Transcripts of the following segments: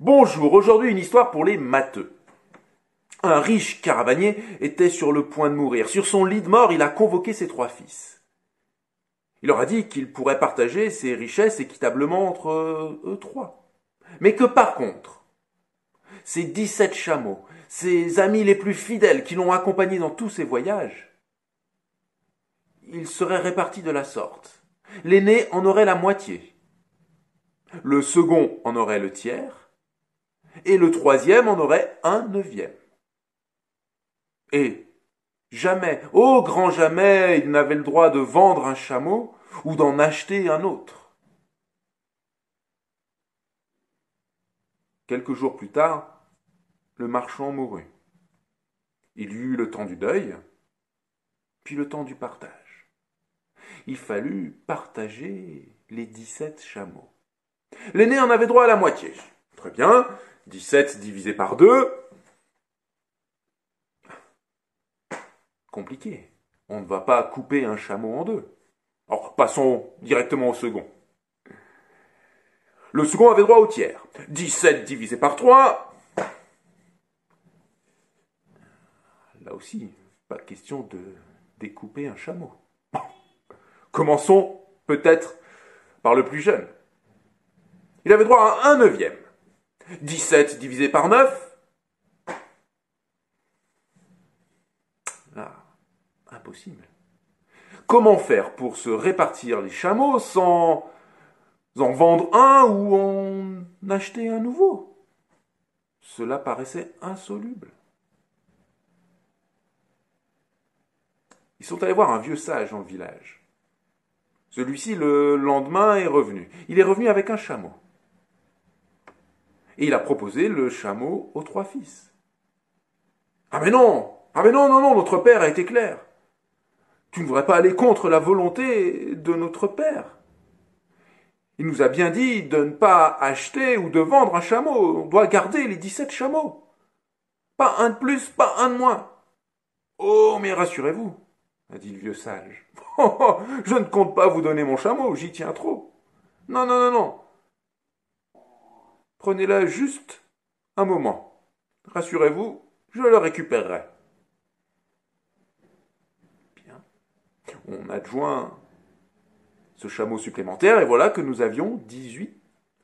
Bonjour, aujourd'hui une histoire pour les matheux. Un riche caravanier était sur le point de mourir. Sur son lit de mort, il a convoqué ses 3 fils. Il leur a dit qu'il pourrait partager ses richesses équitablement entre eux 3. Mais que par contre, ses 17 chameaux, ses amis les plus fidèles qui l'ont accompagné dans tous ses voyages, ils seraient répartis de la sorte. L'aîné en aurait la moitié. Le second en aurait le tiers. Et le troisième en aurait 1/9. Et jamais, ô grand jamais, il n'avait le droit de vendre un chameau ou d'en acheter un autre. Quelques jours plus tard, le marchand mourut. Il y eut le temps du deuil, puis le temps du partage. Il fallut partager les 17 chameaux. L'aîné en avait droit à la moitié. Très bien, 17 divisé par 2. Compliqué. On ne va pas couper un chameau en deux. Alors, passons directement au second. Le second avait droit au tiers. 17 divisé par 3. Là aussi, pas question de découper un chameau. Bon. Commençons peut-être par le plus jeune. Il avait droit à 1/9. 17 divisé par 9. Ah, impossible. Comment faire pour se répartir les chameaux sans en vendre un ou en acheter un nouveau? Cela paraissait insoluble. Ils sont allés voir un vieux sage dans le village. Celui-ci, le lendemain, est revenu. Il est revenu avec un chameau. Et il a proposé le chameau aux 3 fils. Ah mais non! Ah mais non, non, non, notre père a été clair. Tu ne voudrais pas aller contre la volonté de notre père. Il nous a bien dit de ne pas acheter ou de vendre un chameau. On doit garder les 17 chameaux. Pas un de plus, pas un de moins. Oh, mais rassurez-vous, a dit le vieux sage. Je ne compte pas vous donner mon chameau, j'y tiens trop. Non, non, non, non. Prenez-la juste un moment. Rassurez-vous, je le récupérerai. Bien. On adjoint ce chameau supplémentaire et voilà que nous avions 18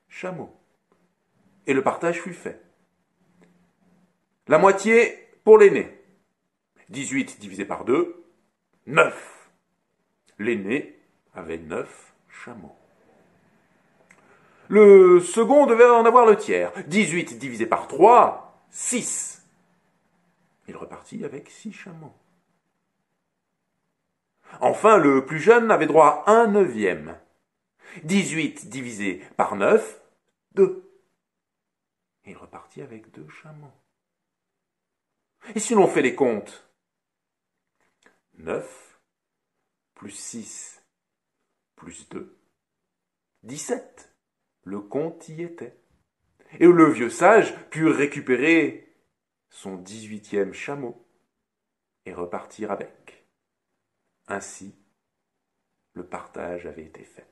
chameaux. Et le partage fut fait. La moitié pour l'aîné. 18 divisé par 2, 9. L'aîné avait 9 chameaux. Le second devait en avoir le tiers. 18 divisé par 3, 6. Il repartit avec 6 chameaux. Enfin, le plus jeune avait droit à 1/9. 18 divisé par 9, 2. Il repartit avec 2 chameaux. Et si l'on fait les comptes, 9 plus 6 plus 2, 17. Le compte y était. Et le vieux sage put récupérer son 18e chameau et repartir avec. Ainsi, le partage avait été fait.